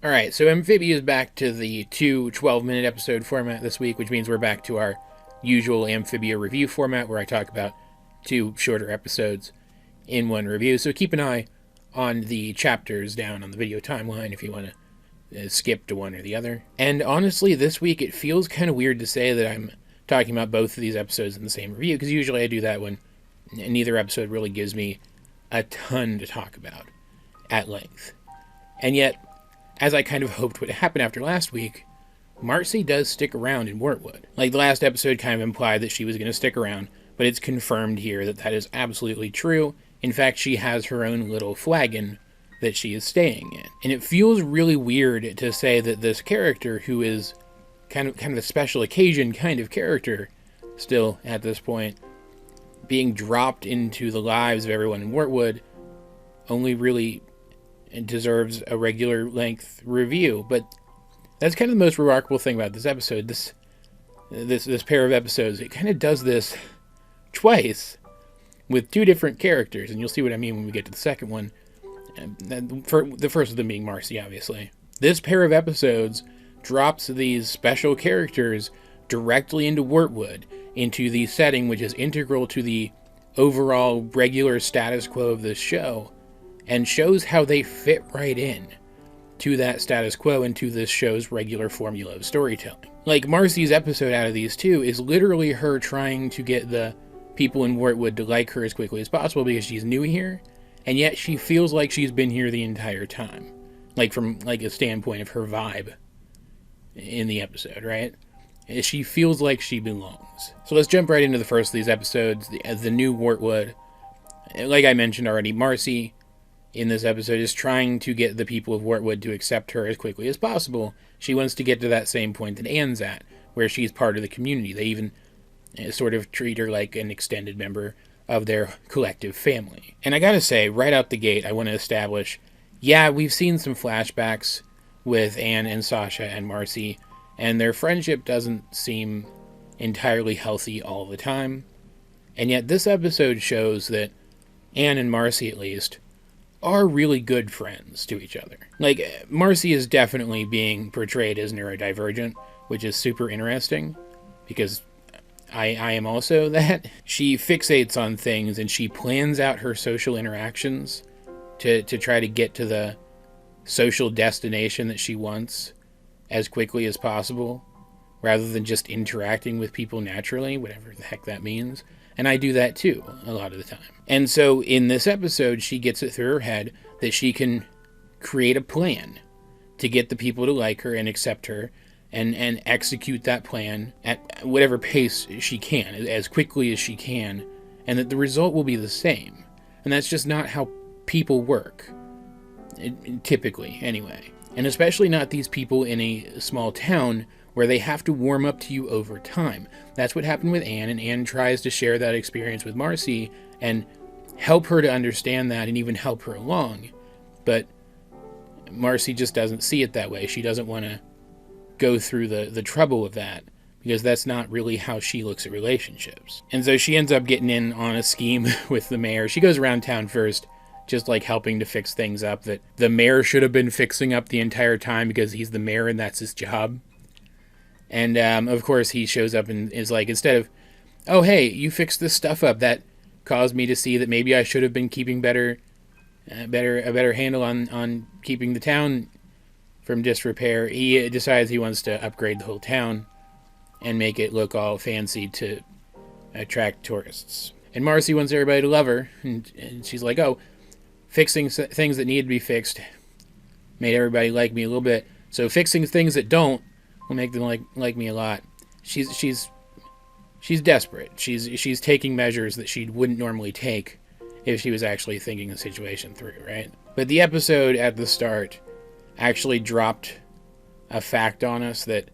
Alright, so Amphibia is back to the 12-minute episode format this week, which means we're back to our usual Amphibia review format where I talk about 2 shorter episodes in one review. So keep an eye on the chapters down on the video timeline if you want to skip to one or the other. And honestly, this week it feels kind of weird to say that I'm talking about both of these episodes in the same review, because usually I do that when neither episode really gives me a ton to talk about at length. And yet, as I kind of hoped would happen after last week, Marcy does stick around in Wartwood. Like, the last episode kind of implied that she was going to stick around, but it's confirmed here that that is absolutely true. In fact, she has her own little flagon that she is staying in. And it feels really weird to say that this character, who is kind of a special occasion kind of character still at this point, being dropped into the lives of everyone in Wartwood, only really deserves a regular length review. But that's kind of the most remarkable thing about this episode. This pair of episodes, it kind of does this twice with 2 different characters, and you'll see what I mean when we get to the second one. For the first of them being Marcy, obviously. This pair of episodes drops these special characters directly into Wartwood, into the setting which is integral to the overall regular status quo of this show, and shows how they fit right in to that status quo and to this show's regular formula of storytelling. Like, Marcy's episode out of these 2 is literally her trying to get the people in Wartwood to like her as quickly as possible because she's new here, and yet she feels like she's been here the entire time. Like, from like a standpoint of her vibe in the episode, right? She feels like she belongs. So let's jump right into the first of these episodes, the new Wartwood. Like I mentioned already, Marcy in this episode is trying to get the people of Wartwood to accept her as quickly as possible. She wants to get to that same point that Anne's at, where she's part of the community. They even sort of treat her like an extended member of their collective family. And I gotta say, right out the gate, I want to establish, yeah, we've seen some flashbacks with Anne and Sasha and Marcy, and their friendship doesn't seem entirely healthy all the time. And yet this episode shows that Anne and Marcy, at least, are really good friends to each other. Like, Marcy is definitely being portrayed as neurodivergent, which is super interesting, because I am also that. She fixates on things, and she plans out her social interactions to try to get to the social destination that she wants as quickly as possible, rather than just interacting with people naturally, whatever the heck that means. And I do that too, a lot of the time. And so in this episode, she gets it through her head that she can create a plan to get the people to like her and accept her, and execute that plan at whatever pace she can, as quickly as she can, and that the result will be the same. And that's just not how people work, typically, anyway. And especially not these people in a small town where they have to warm up to you over time. That's what happened with Anne, and Anne tries to share that experience with Marcy and help her to understand that and even help her along. But Marcy just doesn't see it that way. She doesn't want to go through the trouble of that, because that's not really how she looks at relationships. And so she ends up getting in on a scheme with the mayor. She goes around town first, just like helping to fix things up that the mayor should have been fixing up the entire time, because he's the mayor and that's his job. And of course he shows up and is like, instead of, oh hey, you fixed this stuff up, that caused me to see that maybe I should have been keeping a better handle on keeping the town from disrepair. He decides he wants to upgrade the whole town and make it look all fancy to attract tourists. And Marcy wants everybody to love her, and she's like, oh, fixing things that need to be fixed made everybody like me a little bit, so fixing things that don't will make them like me a lot. She's desperate. She's taking measures that she wouldn't normally take if she was actually thinking the situation through, right? But the episode at the start actually dropped a fact on us that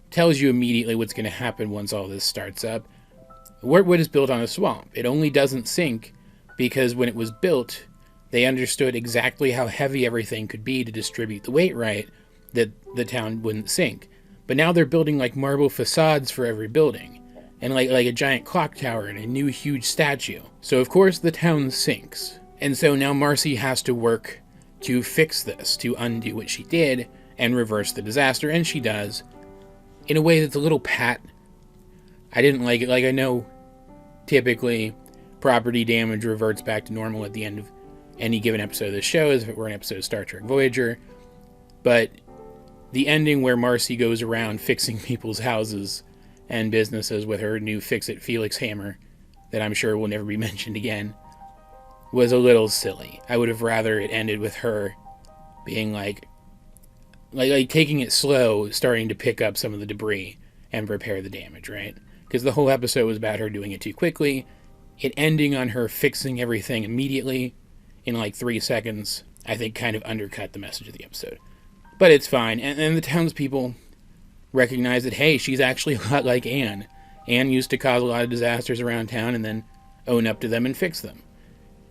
tells you immediately what's going to happen once all this starts up. Wartwood is built on a swamp. It only doesn't sink because when it was built, they understood exactly how heavy everything could be to distribute the weight right, that the town wouldn't sink. But now they're building like marble facades for every building, and like a giant clock tower and a new huge statue. So of course the town sinks. And so now Marcy has to work to fix this, to undo what she did, and reverse the disaster, and she does, in a way that's a little pat. I didn't like it. Like, I know typically property damage reverts back to normal at the end of any given episode of the show, as if it were an episode of Star Trek Voyager, but the ending where Marcy goes around fixing people's houses and businesses with her new Fix-It Felix hammer, that I'm sure will never be mentioned again, was a little silly. I would have rather it ended with her being like taking it slow, starting to pick up some of the debris and repair the damage, right? Because the whole episode was about her doing it too quickly. It ending on her fixing everything immediately in like 3 seconds, I think kind of undercut the message of the episode. But it's fine, and the townspeople recognize that, hey, she's actually a lot like Anne. Anne used to cause a lot of disasters around town and then own up to them and fix them.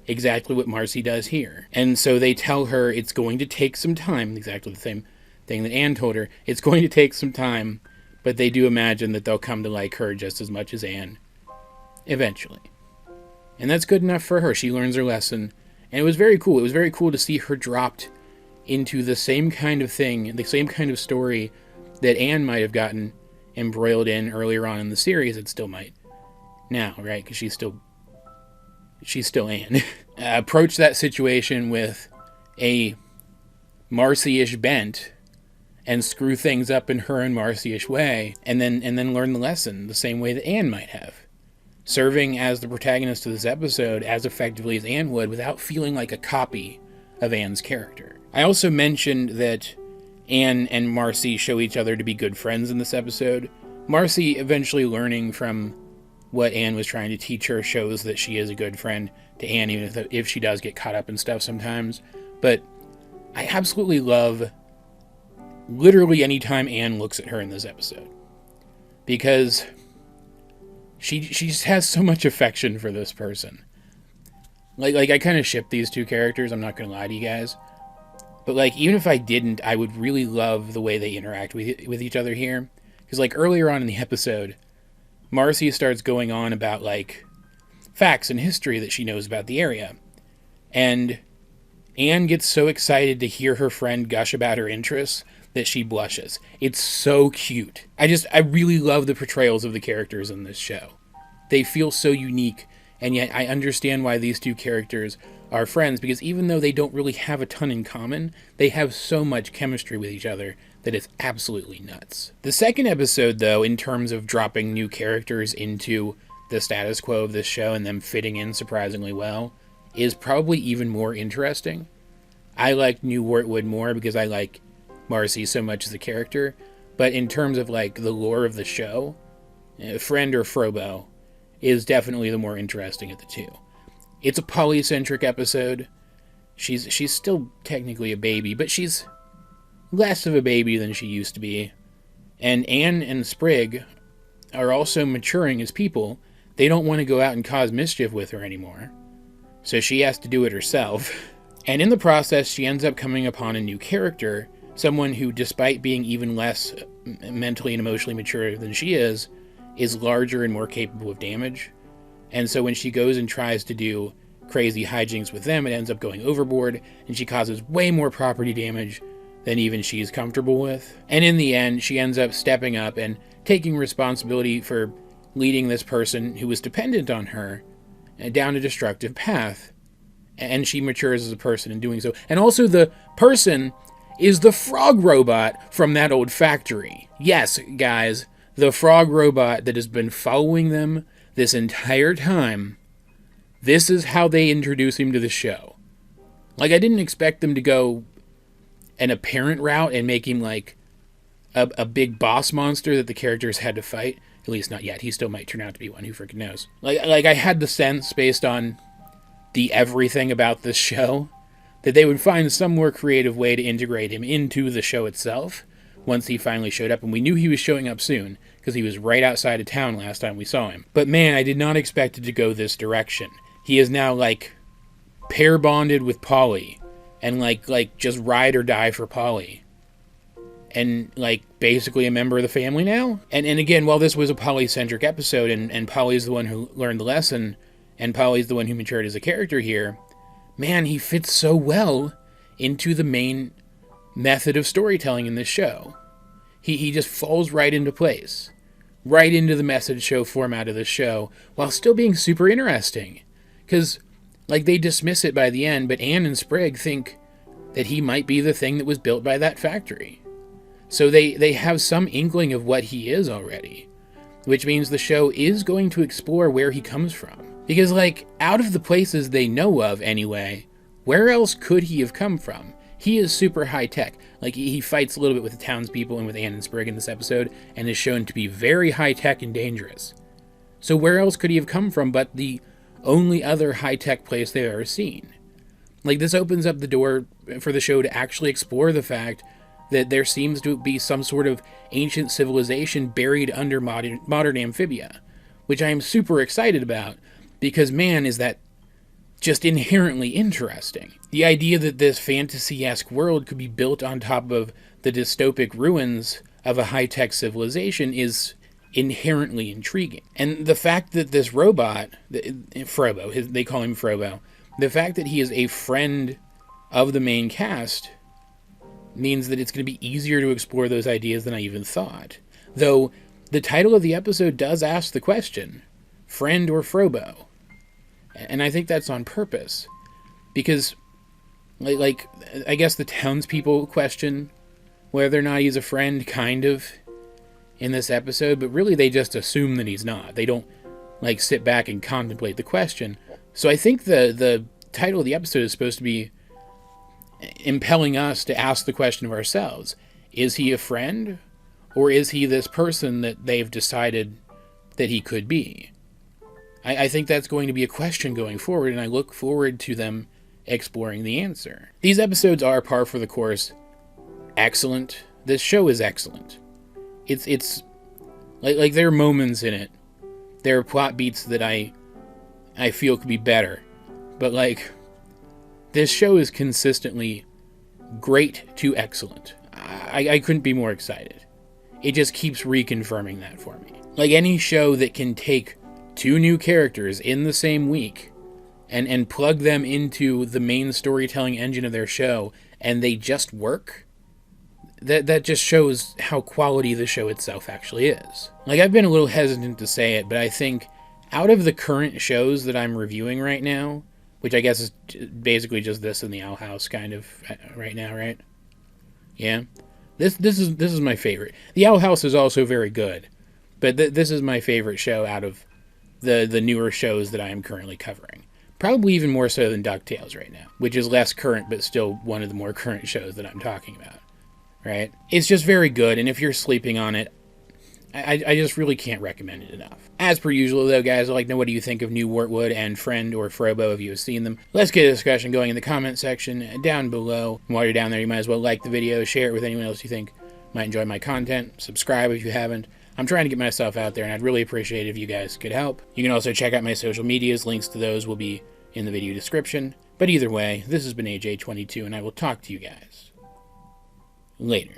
Exactly what Marcy does here. And so they tell her it's going to take some time, exactly the same thing that Anne told her. It's going to take some time, but they do imagine that they'll come to like her just as much as Anne eventually. And that's good enough for her. She learns her lesson. And it was very cool. It was very cool to see her dropped into the same kind of thing, the same kind of story that Anne might have gotten embroiled in earlier on in the series. It still might now, right? Because she's still Anne. Approach that situation with a Marcy-ish bent and screw things up in her own Marcy-ish way, and then learn the lesson the same way that Anne might have. Serving as the protagonist of this episode as effectively as Anne would without feeling like a copy of Anne's character. I also mentioned that Anne and Marcy show each other to be good friends in this episode. Marcy eventually learning from what Anne was trying to teach her shows that she is a good friend to Anne, even if she does get caught up in stuff sometimes. But I absolutely love literally any time Anne looks at her in this episode, because she just has so much affection for this person. Like I kind of ship these two characters, I'm not going to lie to you guys. But like, even if I didn't, I would really love the way they interact with each other here. Because like earlier on in the episode, Marcy starts going on about like facts and history that she knows about the area. And Anne gets so excited to hear her friend gush about her interests that she blushes. It's so cute. I really love the portrayals of the characters in this show. They feel so unique, and yet I understand why these two characters are friends, because even though they don't really have a ton in common, they have so much chemistry with each other that it's absolutely nuts. The second episode, though, in terms of dropping new characters into the status quo of this show and them fitting in surprisingly well, is probably even more interesting. I like New Wartwood more because I like Marcy so much as a character, but in terms of like the lore of the show, Friend or Frobo is definitely the more interesting of the two. It's a polycentric episode. She's still technically a baby, but she's less of a baby than she used to be. And Anne and Sprig are also maturing as people. They don't want to go out and cause mischief with her anymore, so she has to do it herself. And in the process, she ends up coming upon a new character, someone who, despite being even less mentally and emotionally mature than she is larger and more capable of damage. And so when she goes and tries to do crazy hijinks with them, it ends up going overboard, and she causes way more property damage than even she's comfortable with. And in the end, she ends up stepping up and taking responsibility for leading this person who was dependent on her down a destructive path. And she matures as a person in doing so. And also the person is the frog robot from that old factory. Yes, guys, the frog robot that has been following them this entire time. This is how they introduce him to the show. Like, I didn't expect them to go an apparent route and make him like a big boss monster that the characters had to fight. At least not yet. He still might turn out to be one. Who freaking knows? Like I had the sense, based on the everything about this show, that they would find some more creative way to integrate him into the show itself once he finally showed up. And we knew he was showing up soon, because he was right outside of town last time we saw him. But man, I did not expect it to go this direction. He is now like pair bonded with Polly, and like just ride or die for Polly, and like basically a member of the family now. And again, while this was a polycentric episode, and Polly's the one who learned the lesson, and Polly's the one who matured as a character here, man, he fits so well into the main method of storytelling in this show. He just falls right into place, right into the message show format of this show, while still being super interesting. Because, like, they dismiss it by the end, but Anne and Sprig think that he might be the thing that was built by that factory. So they have some inkling of what he is already, which means the show is going to explore where he comes from. Because, like, out of the places they know of anyway, where else could he have come from? He is super high-tech. Like, he fights a little bit with the townspeople and with Anne and Sprig in this episode, and is shown to be very high-tech and dangerous. So where else could he have come from but the only other high-tech place they've ever seen? Like, this opens up the door for the show to actually explore the fact that there seems to be some sort of ancient civilization buried under modern Amphibia, which I am super excited about, because, man, is that just inherently interesting. The idea that this fantasy-esque world could be built on top of the dystopic ruins of a high-tech civilization is inherently intriguing. And the fact that this robot, Frobo, they call him Frobo, the fact that he is a friend of the main cast means that it's going to be easier to explore those ideas than I even thought. Though, the title of the episode does ask the question, friend or Frobo? And I think that's on purpose. Because, like, I guess the townspeople question whether or not he's a friend, kind of, in this episode, but really they just assume that he's not. They don't, like, sit back and contemplate the question. So I think the title of the episode is supposed to be impelling us to ask the question of ourselves. Is he a friend? Or is he this person that they've decided that he could be? I think that's going to be a question going forward, and I look forward to them exploring the answer. These episodes are par for the course excellent. This show is excellent. It's like there are moments in it. There are plot beats that I feel could be better. But, like, this show is consistently great to excellent. I couldn't be more excited. It just keeps reconfirming that for me. Like, any show that can take 2 new characters in the same week and plug them into the main storytelling engine of their show, and they just work, that just shows how quality the show itself actually is. Like, I've been a little hesitant to say it, but I think out of the current shows that I'm reviewing right now, which I guess is basically just this and the Owl House kind of right now, right? Yeah. This is my favorite. The Owl House is also very good, but this is my favorite show out of the newer shows that I am currently covering. Probably even more so than DuckTales right now, which is less current, but still one of the more current shows that I'm talking about, right? It's just very good, and if you're sleeping on it, I just really can't recommend it enough. As per usual, though, guys, I'd like to know what do you think of new Wartwood and Friend or Frobo if you have seen them. Let's get a discussion going in the comment section down below. And while you're down there, you might as well like the video, share it with anyone else you think might enjoy my content, subscribe if you haven't. I'm trying to get myself out there, and I'd really appreciate it if you guys could help. You can also check out my social medias. Links to those will be in the video description. But either way, this has been AJ22, and I will talk to you guys later.